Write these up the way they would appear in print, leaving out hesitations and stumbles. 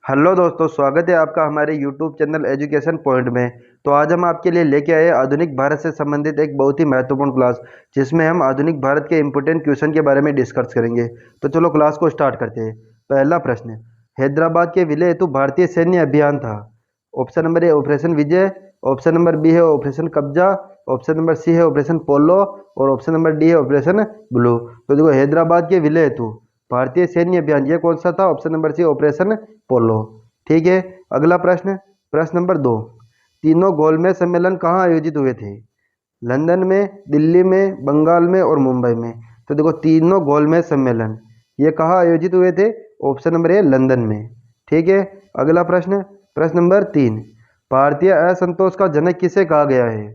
Hello दोस्तों, स्वागत है आपका हमारे यूट्यूब चैनल एजुकेशन पॉइंट में। तो आज हम आपके लिए लेके आए आधुनिक भारत से संबंधित एक बहुत ही महत्वपूर्ण क्लास, जिसमें हम आधुनिक भारत के इंपोर्टेंट क्वेश्चन के बारे में डिस्कस करेंगे। तो चलो क्लास को स्टार्ट करते हैं। पहला प्रश्न, हैदराबाद के विलय हेतु भारतीय सैन्य अभियान था। Option number A Operation Vijay, option number B है Operation Kabza, option number C है ऑपरेशन पोलो और ऑप्शन नंबर डी है ऑपरेशन ब्लू। तो देखो, हैदराबाद के विलय हेतु भारतीय सैन्य अभियान ये कौन सा था? ऑप्शन नंबर सी ऑपरेशन पोलो। ठीक है। अगला प्रश्न, प्रश्न नंबर 2, तीनों गोलमेज सम्मेलन कहाँ आयोजित हुए थे? लंदन में, दिल्ली में, बंगाल में और मुंबई में। तो देखो, तीनों गोलमेज सम्मेलन ये कहाँ आयोजित हुए थे? ऑप्शन नंबर ए लंदन में। ठीक है। अगला प्रश्न, प्रश्न नंबर 3, भारतीय असंतोष का जनक किसे कहा गया है?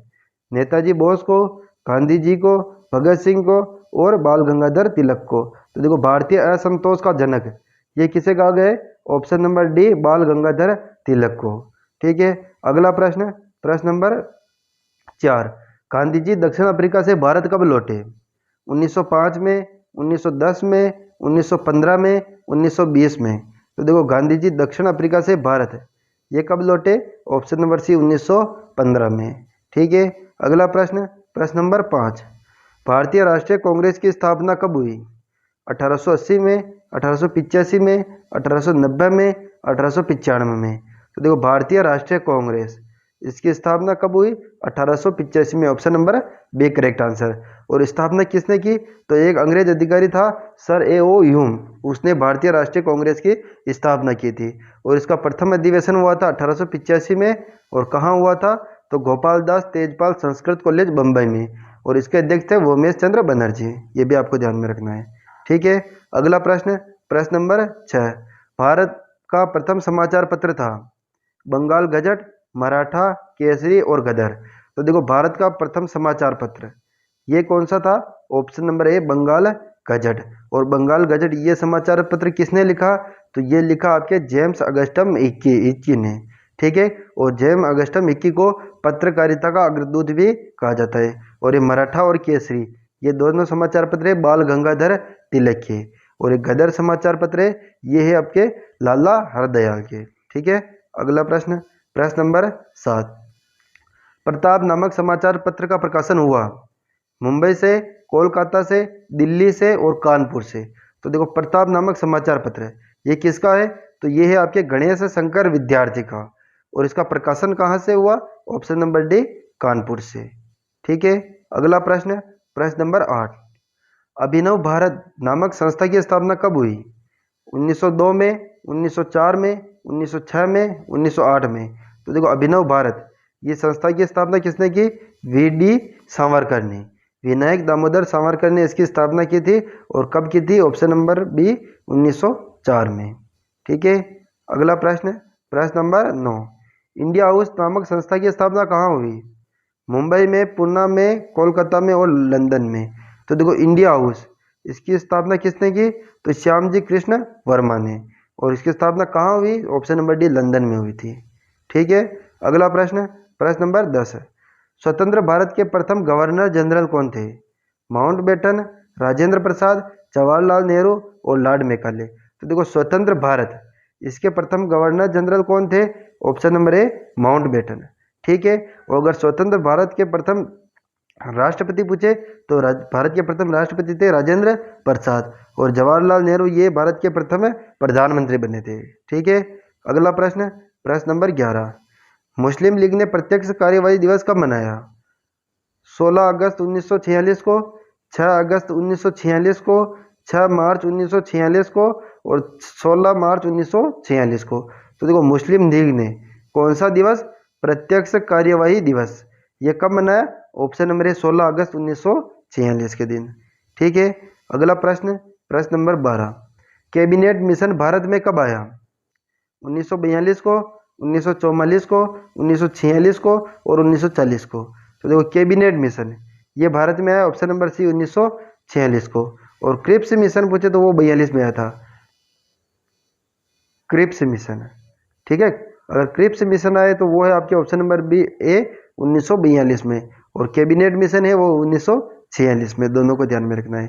नेताजी बोस को, गांधी जी को, भगत सिंह को और बाल गंगाधर तिलक को। तो देखो, भारतीय असंतोष का जनक ये किसे कहा गया है? ऑप्शन नंबर डी, बाल गंगाधर तिलक को। ठीक है। अगला प्रश्न, प्रश्न नंबर 4, गांधी जी दक्षिण अफ्रीका से भारत कब लौटे? 1905 में, 1910 में, 1915 में, 1920 में। तो देखो, गांधी जी दक्षिण अफ्रीका से भारत ये कब लौटे? ऑप्शन नंबर सी 1915 में। ठीक है। अगला प्रश्न, प्रश्न नंबर 5, भारतीय राष्ट्रीय कांग्रेस की स्थापना कब हुई? 1880 में, 1885 में, 1890 में, 1895 में। तो देखो, भारतीय राष्ट्रीय कांग्रेस इसकी स्थापना कब हुई? 1885 में। Option number B correct answer. और स्थापना किसने की? तो एक अंग्रेज अधिकारी था, सर ए ओ ह्यूम, उसने भारतीय राष्ट्रीय कांग्रेस की स्थापना की थी। और इसका प्रथम अधिवेशन हुआ था 1885 में। और कहाँ हुआ था? तो गोपाल दास तेजपाल संस्कृत कॉलेज बम्बई में। और इसके अध्यक्ष थे वोमेश चंद्र बनर्जी। ये भी आपको ध्यान में रखना है। ठीक है। अगला प्रश्न, प्रश्न नंबर 6, भारत का प्रथम समाचार पत्र था बंगाल गजट, मराठा, केसरी और गदर। तो देखो, भारत का प्रथम समाचार पत्र ये कौन सा था? Option number A Bengal Gazette. और बंगाल गजट ये समाचार पत्र किसने लिखा? तो ये लिखा आपके जेम्स अगस्टम इक्की ने। ठीक है। और जेम्स अगस्टम इक्की को पत्रकारिता का अग्रदूत भी कहा जाता है। और ये मराठा और केसरी ये दोनों समाचार पत्र है बाल गंगाधर तिलक के। और एक गदर समाचार पत्र है ये है आपके लाला हरदयाल के। ठीक है। अगला प्रश्न, प्रश्न नंबर 7, प्रताप नामक समाचार पत्र का प्रकाशन हुआ मुंबई से, कोलकाता से, दिल्ली से और कानपुर से। तो देखो, प्रताप नामक समाचार पत्र ये किसका है? तो ये है आपके गणेश शंकर विद्यार्थी का। और इसका प्रकाशन कहाँ से हुआ? ऑप्शन नंबर डी, कानपुर से। ठीक है। अगला प्रश्न, प्रश्न नंबर 8, अभिनव भारत नामक संस्था की स्थापना कब हुई? 1902 में, 1904 में, 1906 में, 1908 में। तो देखो, अभिनव भारत ये संस्था की स्थापना किसने की? वी डी सावरकर ने, विनायक दामोदर सावरकर ने इसकी स्थापना की थी। और कब की थी? ऑप्शन नंबर बी 1904 में। ठीक है। अगला प्रश्न, प्रश्न नंबर 9, इंडिया हाउस नामक संस्था की स्थापना कहाँ हुई? मुंबई में, पुणे में, कोलकाता में और लंदन में। तो देखो, इंडिया हाउस इसकी स्थापना किसने की? तो श्यामजी कृष्ण वर्मा ने। और इसकी स्थापना कहाँ हुई? ऑप्शन नंबर डी, लंदन में हुई थी। ठीक है। अगला प्रश्न, प्रश्न नंबर 10, स्वतंत्र भारत के प्रथम गवर्नर जनरल कौन थे? माउंटबेटन, राजेंद्र प्रसाद, जवाहरलाल नेहरू और लॉर्ड मेकाले। तो देखो, स्वतंत्र भारत इसके प्रथम गवर्नर जनरल कौन थे? ऑप्शन नंबर ए माउंटबेटन। ठीक है। और अगर स्वतंत्र भारत के प्रथम राष्ट्रपति पूछे तो भारत के प्रथम राष्ट्रपति थे राजेंद्र प्रसाद। और जवाहरलाल नेहरू ये भारत के प्रथम प्रधानमंत्री बने थे। ठीक है। अगला प्रश्न, प्रश्न नंबर 11, मुस्लिम लीग ने प्रत्यक्ष कार्यवाही दिवस कब मनाया? 16 अगस्त 1946 को, 6 अगस्त 1946 को, 6 मार्च 1946 को और 16 मार्च 1946 को। तो देखो, मुस्लिम लीग ने कौन सा दिवस? प्रत्यक्ष कार्यवाही दिवस ये कब मनाया? ऑप्शन नंबर है 16 अगस्त 1946 के दिन। ठीक है। अगला प्रश्न, प्रश्न नंबर 12, कैबिनेट मिशन भारत में कब आया? 1942 को, 1944 को, 1946 को और 1940 को। तो देखो, कैबिनेट मिशन ये भारत में आया ऑप्शन नंबर सी 1946 को। और क्रिप्स मिशन पूछे तो वो 42 में आया था, क्रिप्स मिशन। ठीक है। अगर क्रिप्स मिशन आए तो वो है आपके ऑप्शन नंबर बी ए 1942 में। और कैबिनेट मिशन है वो 1946 में। दोनों को ध्यान में रखना है।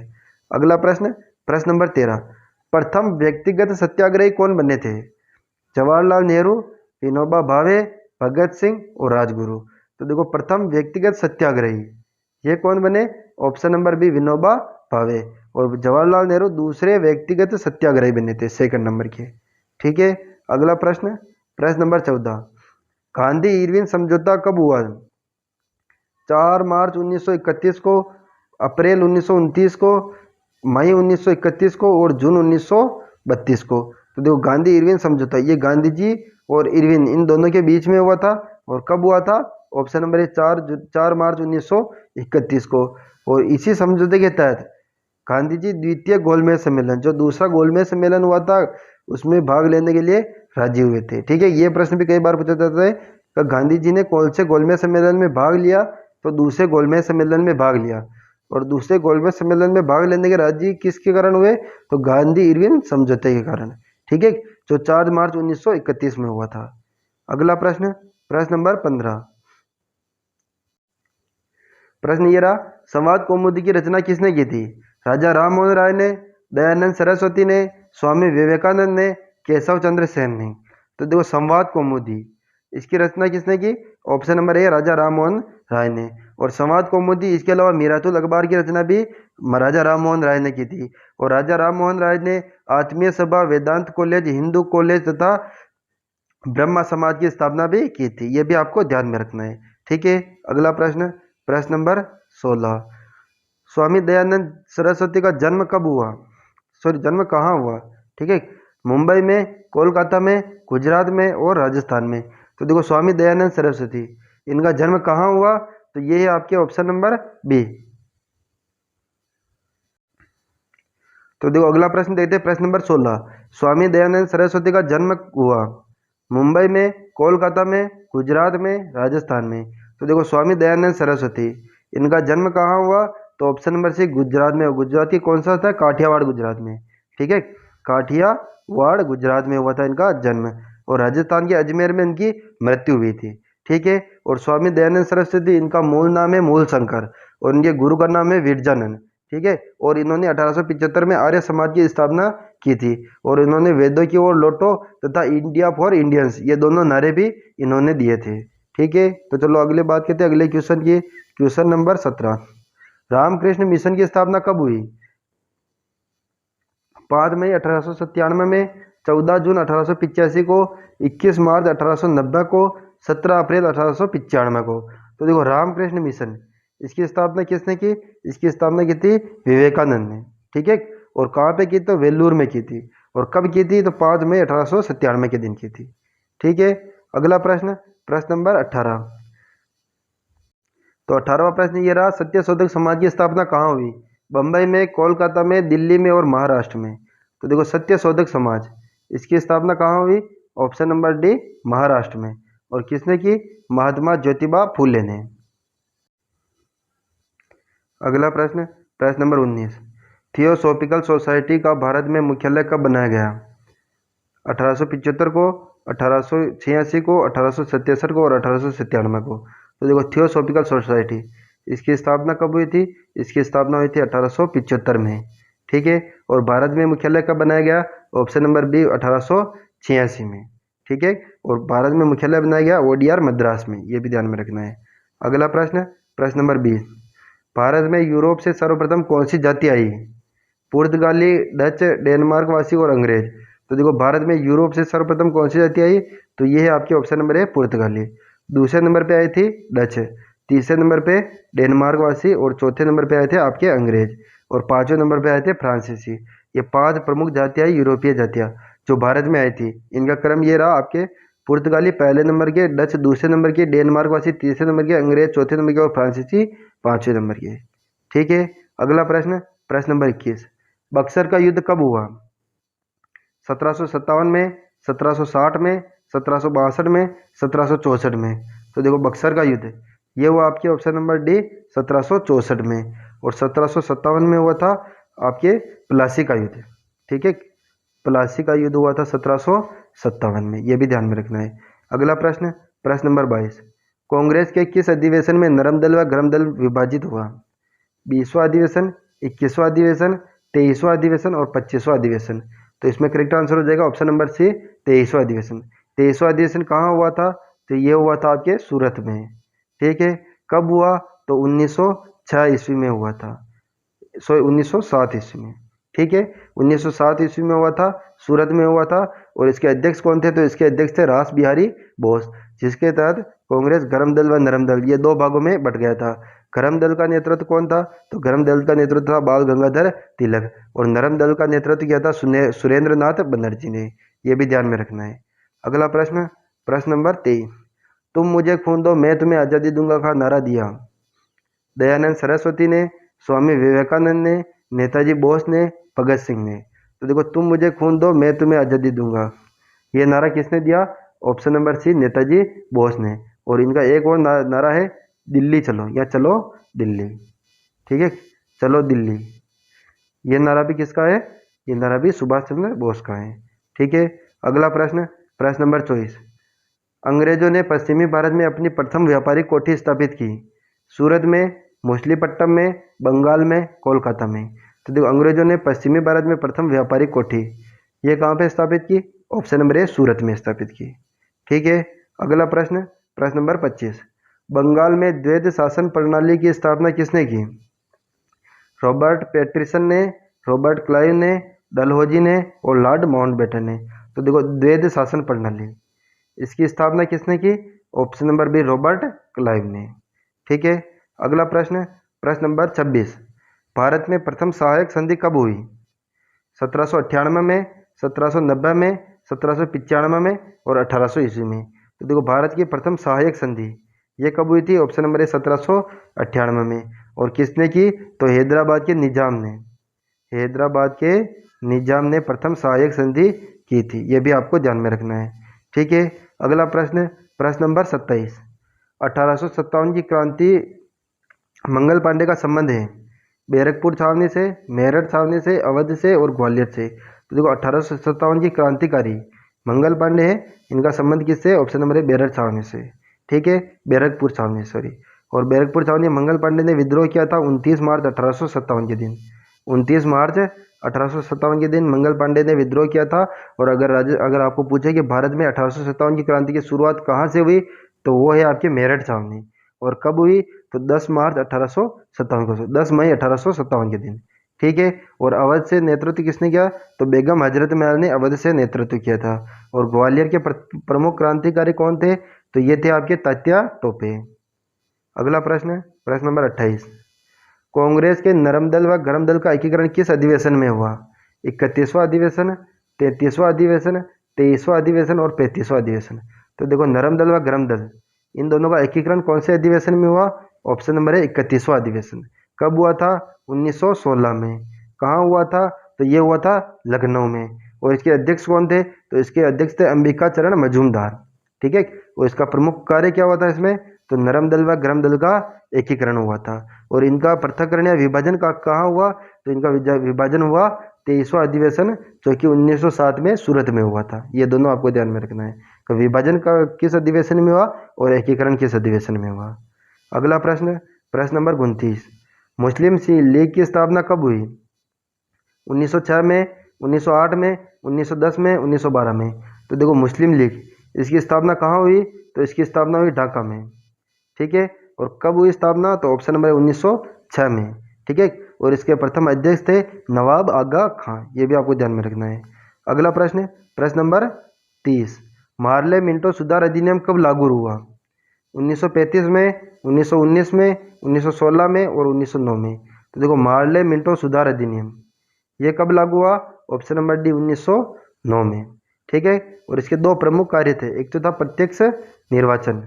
अगला प्रश्न, प्रश्न नंबर 13, प्रथम व्यक्तिगत सत्याग्रही कौन बने थे? जवाहरलाल नेहरू, विनोबा भावे, भगत सिंह और राजगुरु। तो देखो प्रथम व्यक्तिगत सत्याग्रही ये कौन बने? Option number B Vinoba Bhave. और जवाहरलाल नेहरू दूसरे व्यक्तिगत सत्याग्रही बने थे, सेकंड नंबर के। ठीक है, अगला प्रश्न, प्रश्न नंबर 14, गांधी इरविन समझौता कब हुआ? 4 मार्च 1931 को, अप्रैल 1929 को, मई 1931 को और जून 1932 को। तो देखो गांधी इरविन समझौता ये गांधी जी और इरविन इन दोनों के बीच में हुआ था। और कब हुआ था? ऑप्शन नंबर 4 मार्च 1931 को। और इसी समझौते के तहत गांधी जी द्वितीय गोलमेज सम्मेलन, जो दूसरा गोलमेज सम्मेलन हुआ था, उसमें भाग लेने के लिए राजी हुए थे। ठीक है, ये प्रश्न भी कई बार पूछा जाता है कि गांधी जी ने कौन से गोलमेज सम्मेलन में भाग लिया? तो दूसरे गोलमेज सम्मेलन में भाग लिया। और दूसरे गोलमेज सम्मेलन में भाग लेने के राजी किसके कारण हुए? तो गांधी इरविन समझौते के कारण। ठीक है, जो 4 मार्च 1931 में हुआ था। अगला प्रश्न, प्रश्न नंबर 15, प्रश्न ये रहा, संवाद कौमुदी की रचना किसने की थी? राजा राम मोहन राय ने, दयानंद सरस्वती ने, स्वामी विवेकानंद ने, केशव चंद्र सेन ने। तो देखो संवाद कौमुदी इसकी रचना किसने की? ऑप्शन नंबर ए राजा राम मोहन राय ने। और संवाद कौमुदी इसके अलावा मीरातुल अखबार की रचना भी राजा राम मोहन राय ने की थी। और राजा राम मोहन राय ने आत्मीय सभा, वेदांत कॉलेज, हिंदू कॉलेज तथा ब्रह्मा समाज की स्थापना भी की थी। ये भी आपको ध्यान में रखना है। ठीक है, अगला प्रश्न, प्रश्न नंबर 16, स्वामी दयानंद सरस्वती का जन्म कब हुआ? सॉरी, जन्म कहाँ हुआ? ठीक है, मुंबई में, कोलकाता में, गुजरात में और राजस्थान में। तो देखो स्वामी दयानंद सरस्वती इनका जन्म कहाँ हुआ? तो ये है आपके ऑप्शन नंबर बी। तो देखो अगला प्रश्न देखते हैं, प्रश्न नंबर 16, स्वामी दयानंद सरस्वती का जन्म हुआ मुंबई में, कोलकाता में, गुजरात में, राजस्थान में। तो देखो स्वामी दयानंद सरस्वती इनका जन्म कहाँ हुआ? तो ऑप्शन नंबर सी गुजरात में। गुजरात की कौन सा था? काठियावाड़ गुजरात में। ठीक है, काठियावाड़ गुजरात में हुआ था इनका जन्म। और राजस्थान के अजमेर में इनकी मृत्यु हुई थी। ठीक है, और स्वामी दयानंद सरस्वती इनका मूल नाम है मूलशंकर और इनके गुरु का नाम है विरजानंद। ठीक है, और इन्होंने 1875 में आर्य समाज की स्थापना की थी। और इन्होंने वेदों की ओर लौटो तथा इंडिया फॉर इंडियंस ये दोनों नारे भी इन्होंने दिए थे। ठीक है, तो चलो अगले बात करते हैं अगले क्वेश्चन की। क्वेश्चन नंबर 17, रामकृष्ण मिशन की स्थापना कब हुई? 5 मई 1897 में, 14 जून 1885 को, 21 मार्च 1890 को, 17 अप्रैल 1895 को। तो देखो रामकृष्ण मिशन इसकी स्थापना किसने की? इसकी स्थापना की थी विवेकानंद ने। ठीक है, और कहाँ पे की? तो वेल्लूर में की थी। और कब की थी? तो 5 मई 1897 के दिन की थी। ठीक है, अगला प्रश्न, प्रश्न नंबर 18, तो 18वां प्रश्न ये रहा, सत्यशोधक समाज की स्थापना कहाँ हुई? बम्बई में, कोलकाता में, दिल्ली में और महाराष्ट्र में। तो देखो सत्यशोधक समाज इसकी स्थापना कहाँ हुई? ऑप्शन नंबर डी महाराष्ट्र में। और किसने की? महात्मा ज्योतिबा फूले ने। अगला प्रश्न, प्रश्न नंबर 19, थियोसॉफिकल सोसाइटी का भारत में मुख्यालय कब बनाया गया? 1875 को, 1886 को, 1867 को और 1897 को। तो देखो थियोसॉफिकल सोसाइटी इसकी स्थापना कब हुई थी? इसकी स्थापना हुई थी 1875 में। ठीक है, और भारत में मुख्यालय कब बनाया गया? ऑप्शन नंबर बी 1886 में। ठीक है, और भारत में मुख्यालय बनाया गया ओडीआर मद्रास में। ये भी ध्यान में रखना है। अगला प्रश्न, प्रश्न नंबर 20, भारत में यूरोप से सर्वप्रथम कौन सी जाति आई? पुर्तगाली, डच, डेनमार्क वासी और अंग्रेज। तो देखो भारत में यूरोप से सर्वप्रथम कौन सी जाति आई? तो ये है आपके ऑप्शन नंबर है पुर्तगाली। दूसरे नंबर पे आई थी डच, तीसरे नंबर पे डेनमार्क वासी और चौथे नंबर पे आए थे आपके अंग्रेज और पांचवें नंबर पे आए थे फ्रांसीसी। ये 5 प्रमुख जातियाँ यूरोपीय जातियाँ जो भारत में आई थी। इनका क्रम ये रहा आपके पुर्तगाली पहले नंबर के, डच दूसरे नंबर के, डेनमार्क वासी तीसरे नंबर के, अंग्रेज चौथे नंबर के और फ्रांसीसी पांचवें नंबर के। ठीक है, अगला प्रश्न, प्रश्न नंबर 21, बक्सर का युद्ध कब हुआ? 1757 में, 1760 में, 1762 में, 1764 में। तो देखो बक्सर का युद्ध ये हुआ आपके ऑप्शन नंबर डी 1764 में। और 1757 में हुआ था आपके प्लासी का युद्ध। ठीक है, प्लासी का युद्ध हुआ था 1757 में। ये भी ध्यान में रखना है। अगला प्रश्न, प्रश्न नंबर 22, कांग्रेस के किस अधिवेशन में नरम दल व गरम दल विभाजित हुआ? 20वां अधिवेशन, 21वां अधिवेशन, 23वां अधिवेशन और 25वां अधिवेशन। तो इसमें करेक्ट आंसर हो जाएगा ऑप्शन नंबर सी, 23वां अधिवेशन। 23वां अधिवेशन कहाँ हुआ था? तो ये हुआ था आपके सूरत में। ठीक है, कब हुआ? तो 1906 ईस्वी में हुआ था, सॉरी 1907 ईस्वी में। ठीक है, 1907 ईस्वी में हुआ था, सूरत में हुआ था। और इसके अध्यक्ष कौन थे? तो इसके अध्यक्ष थे रास बिहारी बोस, जिसके तहत कांग्रेस गर्म दल व नरम दल ये दो भागों में बट गया था। गर्म दल का नेतृत्व कौन था? तो गर्म दल का नेतृत्व था बाल गंगाधर तिलक, और नरम दल का नेतृत्व किया था सुरेंद्र नाथ बनर्जी ने। ये भी ध्यान में रखना है। अगला प्रश्न, प्रश्न नंबर 23। तुम मुझे खून दो मैं तुम्हें आज़ादी दूंगा का नारा दिया दयानंद सरस्वती ने, स्वामी विवेकानंद ने, नेताजी बोस ने, भगत सिंह ने। तो देखो, तुम मुझे खून दो मैं तुम्हें आज़ादी दूंगा, ये नारा किसने दिया? Option number C, Netaji Bose ने। और इनका एक और नारा है, दिल्ली चलो या चलो दिल्ली। ठीक है, चलो दिल्ली, ये नारा भी किसका है? ये नारा भी सुभाष चंद्र बोस का है। ठीक है, अगला प्रश्न, प्रश्न नंबर 24। अंग्रेजों ने पश्चिमी भारत में अपनी प्रथम व्यापारिक कोठी स्थापित की, सूरत में, मछलीपट्टनम में, बंगाल में, कोलकाता में। तो देखो, अंग्रेजों ने पश्चिमी भारत में प्रथम व्यापारिक कोठी ये कहाँ पे स्थापित की? ऑप्शन नंबर ए, सूरत में स्थापित की। ठीक है, अगला प्रश्न, प्रश्न नंबर 25। बंगाल में द्वैध शासन प्रणाली की स्थापना किसने की? रॉबर्ट पैटरसन ने, रॉबर्ट क्लाइव ने, डलहौजी ने और लॉर्ड माउंटबेटन ने। तो देखो, द्वैध शासन प्रणाली इसकी स्थापना किसने की? Option number B, Robert Clive ने। ठीक है, अगला प्रश्न, प्रश्न नंबर 26। भारत में प्रथम सहायक संधि कब हुई? 1798 में, 1790 में, 1795 में और 1800 ईस्वी में। तो देखो, भारत की प्रथम सहायक संधि ये कब हुई थी? ऑप्शन नंबर ए, 1798 में। और किसने की? तो हैदराबाद के निजाम ने, हैदराबाद के निजाम ने प्रथम सहायक संधि की थी। ये भी आपको ध्यान में रखना है। ठीक है, अगला प्रश्न, प्रश्न नंबर 27। 1857 की क्रांति मंगल पांडे का संबंध है बैरकपुर छावनी से, मेरठ छावनी से, अवध से और ग्वालियर से। तो देखो, 1857 की क्रांतिकारी मंगल पांडे हैं, इनका संबंध किससे? ऑप्शन नंबर है, बेरठ छावनी से। ठीक है, बैरकपुर छावनी, सॉरी। और बैरकपुर छावनी मंगल पांडे ने विद्रोह किया था 29 मार्च 1857 के दिन। 29 मार्च 1857 के दिन मंगल पांडे ने विद्रोह किया था। और अगर आपको पूछे कि भारत में 1857 की क्रांति की शुरुआत कहाँ से हुई, तो वो है आपके मेरठ छावनी। और कब हुई? तो 10 मार्च 1857 को, 10 मई 1857 के दिन। ठीक है, और अवध से नेतृत्व किसने किया? तो बेगम हजरत महल ने अवध से नेतृत्व किया था। और ग्वालियर के प्रमुख क्रांतिकारी कौन थे? तो ये थे आपके तात्या टोपे। अगला प्रश्न, प्रश्न नंबर 28। कांग्रेस के नरम दल व गरम दल का एकीकरण किस अधिवेशन में हुआ? 31वां अधिवेशन, 33वां अधिवेशन, 23वां अधिवेशन और 35वां अधिवेशन। तो देखो, नरम दल व गरम दल इन दोनों का एकीकरण कौन से अधिवेशन में हुआ? ऑप्शन नंबर है, 31वां अधिवेशन। कब हुआ था? 1916 में। कहाँ हुआ था? तो ये हुआ था लखनऊ में। और इसके अध्यक्ष कौन थे? तो इसके अध्यक्ष थे अंबिका चरण मजूमदार। ठीक है, और इसका प्रमुख कार्य क्या हुआ था इसमें? तो नरम दल व गरम दल का एकीकरण हुआ था। और इनका पृथक्करण या विभाजन का कहाँ हुआ? तो इनका विभाजन हुआ 23वां अधिवेशन, जो कि 1907 में सूरत में हुआ था। ये दोनों आपको ध्यान में रखना है, तो विभाजन का किस अधिवेशन में हुआ और एकीकरण किस अधिवेशन में हुआ। अगला प्रश्न, प्रश्न नंबर 29। मुस्लिम लीग की स्थापना कब हुई? 1906 में, 1908 में, 1910 में, 1912 में। तो देखो, मुस्लिम लीग इसकी स्थापना कहाँ हुई? तो इसकी स्थापना हुई ढाका में। ठीक है, और कब हुई स्थापना? तो ऑप्शन नंबर 1906 में। ठीक है, और इसके प्रथम अध्यक्ष थे नवाब आगा खां। ये भी आपको ध्यान में रखना है। अगला प्रश्न, प्रश्न नंबर 30। मार्ले मिंटो सुधार अधिनियम कब लागू हुआ? 1935 में, 1919 में, 1916 में और 1909 में। तो देखो, मार्ले मिंटो सुधार अधिनियम ये कब लागू हुआ? ऑप्शन नंबर डी, 1909 में। ठीक है, और इसके दो प्रमुख कार्य थे, एक तो था प्रत्यक्ष निर्वाचन,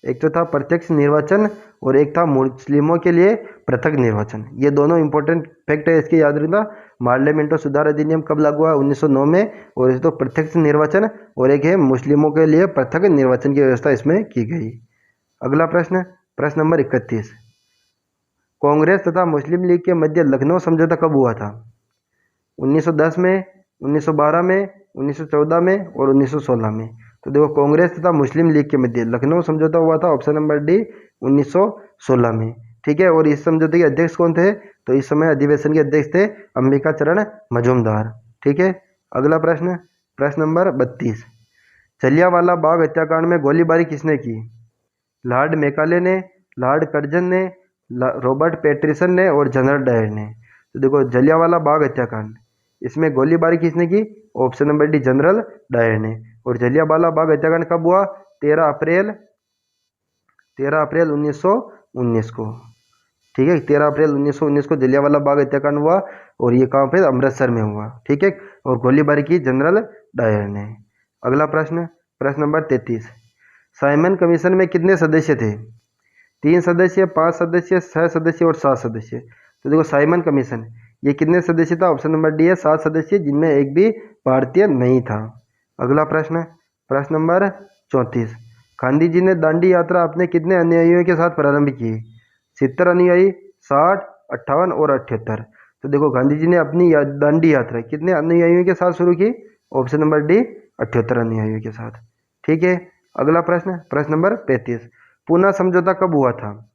एक तो था प्रत्यक्ष निर्वाचन और एक था मुस्लिमों के लिए पृथक निर्वाचन। ये दोनों इंपॉर्टेंट फैक्ट है, इसके याद रखना। मार्लियामेंटो सुधार अधिनियम कब लागू हुआ? 1909 में। और इस तो प्रत्यक्ष निर्वाचन और एक है मुस्लिमों के लिए पृथक निर्वाचन की व्यवस्था इसमें की गई। अगला प्रश्न, प्रश्न नंबर 31। कांग्रेस तथा मुस्लिम लीग के मध्य लखनऊ समझौता कब हुआ था? 1910 में, 1912 में, 1914 में और 1916 में। तो देखो, कांग्रेस तथा मुस्लिम लीग के मध्य लखनऊ समझौता हुआ था, ऑप्शन नंबर डी, 1916 में। ठीक है, और इस समझौते के अध्यक्ष कौन थे? तो इस समय अधिवेशन के अध्यक्ष थे अंबिका चरण मजूमदार। ठीक है, अगला प्रश्न, प्रश्न नंबर 32, जलियांवाला बाग हत्याकांड में गोलीबारी किसने की? लॉर्ड मैकाले ने, लॉर्ड कर्जन ने, रॉबर्ट पैटरसन ने और जनरल डायर ने। तो देखो जलियांवाला बाग हत्याकांड, इसमें गोलीबारी किसने की? Option number D General Dyer ने। और जलियांवाला बाग हत्याकांड कब हुआ? 13 अप्रैल 1919 को। ठीक है, 13 अप्रैल 1919 को जलियांवाला बाग हत्याकांड हुआ और ये कहाँ पे? अमृतसर में हुआ। ठीक है, और गोलीबारी की जनरल डायर ने। अगला प्रश्न, प्रश्न नंबर 33, साइमन कमीशन में कितने सदस्य थे? 3 सदस्य, 5 सदस्य, 6 सदस्य और 7 सदस्य। तो देखो साइमन कमीशन ये कितने सदस्य था? ऑप्शन नंबर डी है 7 सदस्य, जिनमें एक भी भारतीय नहीं था। अगला प्रश्न, प्रश्न नंबर 34, गांधी जी ने दांडी यात्रा अपने कितने अनुयायियों के साथ प्रारंभ की? 70 अनुयायी, 60, 58 और 78। तो देखो गांधी जी ने अपनी दांडी यात्रा कितने अनुयायियों के साथ शुरू की? ऑप्शन नंबर डी 78 अनुयायियों के साथ। ठीक है, अगला प्रश्न, प्रश्न नंबर 35, पूना समझौता कब हुआ था?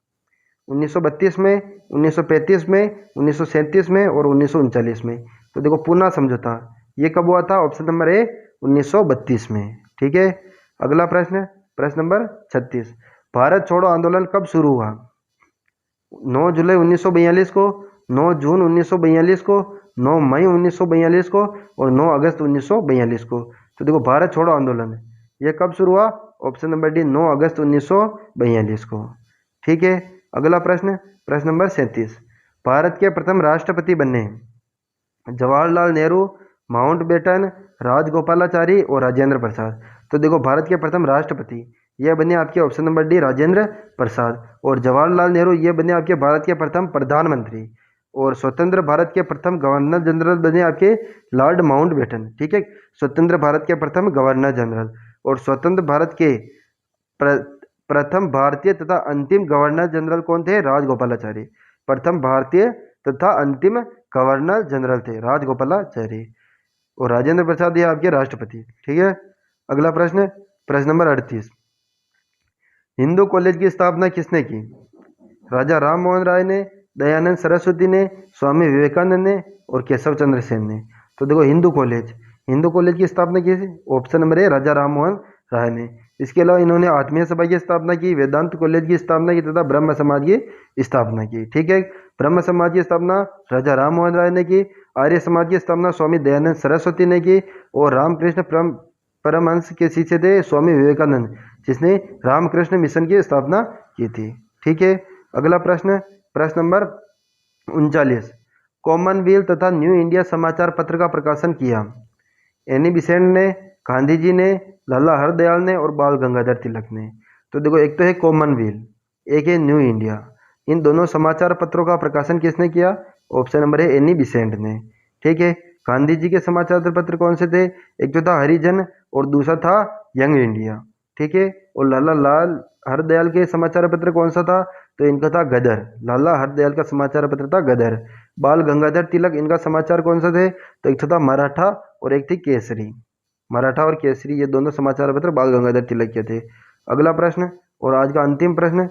1932 में, 1935 में, 1937 में और 1939 में। तो देखो पूना समझौता ये कब हुआ था? ऑप्शन नंबर ए 1932 में। ठीक है, अगला प्रश्न, प्रश्न नंबर 36, भारत छोड़ो आंदोलन कब शुरू हुआ? 9 जुलाई 1942 को, 9 जून 1942 को, 9 मई 1942 को और 9 अगस्त 1942 को। तो देखो भारत छोड़ो आंदोलन ये कब शुरू हुआ? ऑप्शन नंबर डी 9 अगस्त 1942 को। ठीक है, अगला प्रश्न, प्रश्न नंबर 37, भारत के प्रथम राष्ट्रपति बने जवाहरलाल नेहरू, माउंटबेटन, राजगोपालाचारी और राजेंद्र प्रसाद। तो देखो भारत के प्रथम राष्ट्रपति ये बने आपके option number D Rajendra Prasad, और जवाहरलाल नेहरू ये बने आपके भारत के प्रथम प्रधानमंत्री, और स्वतंत्र भारत के प्रथम गवर्नर जनरल बने आपके लॉर्ड माउंटबेटन। ठीक है, स्वतंत्र भारत के प्रथम गवर्नर जनरल, और स्वतंत्र भारत के प्रथम भारतीय तथा अंतिम गवर्नर जनरल कौन थे? राजगोपालाचारी। प्रथम भारतीय तथा अंतिम गवर्नर जनरल थे राजगोपालाचारी, और राजेंद्र प्रसाद ये आपके राष्ट्रपति। ठीक है, अगला प्रश्न, प्रश्न नंबर 38, हिंदू कॉलेज की स्थापना किसने की? राजा राम मोहन राय ने, दयानंद सरस्वती ने, स्वामी विवेकानंद ने और केशव चंद्र सेन ने। तो देखो हिंदू कॉलेज की स्थापना की थी ऑप्शन नंबर ए राजा राम मोहन राय ने। इसके अलावा इन्होंने आत्मीय सभा की स्थापना की, वेदांत कॉलेज की स्थापना की तथा ब्रह्म समाज की स्थापना की। ठीक है, ब्रह्म समाज की स्थापना राजा राम मोहन राय ने की, आर्य समाज की स्थापना स्वामी दयानंद सरस्वती ने की, और रामकृष्ण परमहंस के शिष्य थे स्वामी विवेकानंद, जिसने रामकृष्ण मिशन की स्थापना की थी। ठीक है, अगला प्रश्न, प्रश्न नंबर 39, कॉमनवेल्थ तथा न्यू इंडिया समाचार पत्र का प्रकाशन किया? एनी बिसेंट ने, गांधी जी ने, लाला हरदयाल ने और बाल गंगाधर तिलक ने। तो देखो एक तो है कॉमनवेल्थ, एक है न्यू इंडिया, इन दोनों समाचार पत्रों का प्रकाशन किसने किया? ऑप्शन नंबर है एनी बिसेंट ने। ठीक है, गांधी जी के समाचार पत्र कौन से थे? एक तो था हरिजन और दूसरा था यंग इंडिया। ठीक है, और लाला हरदयाल के समाचार पत्र कौन सा था? तो इनका था गदर, लाला हरदयाल का समाचार पत्र था गदर। बाल गंगाधर तिलक इनका समाचार कौन सा थे? तो एक तो था मराठा और एक थी केसरी। मराठा और केसरी ये दोनों समाचार पत्र बाल गंगाधर तिलक के थे। अगला प्रश्न और आज का अंतिम प्रश्न,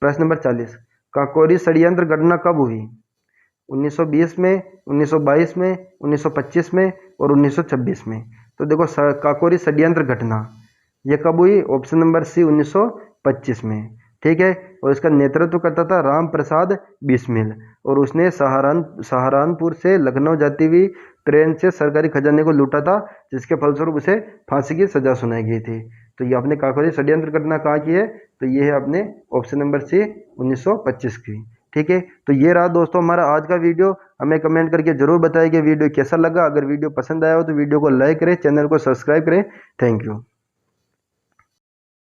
प्रश्न नंबर 40, काकोरी षड्यंत्र घटना कब हुई? 1920 में, 1922 में, 1925 में और 1926 में। तो देखो काकोरी षड्यंत्र घटना ये कब हुई? ऑप्शन नंबर सी 1925 में। ठीक है, और इसका नेतृत्व करता था राम प्रसाद बिस्मिल, और उसने सहारनपुर से लखनऊ जाती हुई ट्रेन से सरकारी खजाने को लूटा था, जिसके फलस्वरूप उसे फांसी की सजा सुनाई गई थी। तो ये आपने काकोरी षड्यंत्र घटना कहाँ की है? तो ये है आपने ऑप्शन नंबर सी 1925 की। ठीक है, तो ये रहा दोस्तों हमारा आज का वीडियो। हमें कमेंट करके जरूर बताएं कि वीडियो कैसा लगा। अगर वीडियो पसंद आया हो तो वीडियो को लाइक करें, चैनल को सब्सक्राइब करें। Thank you.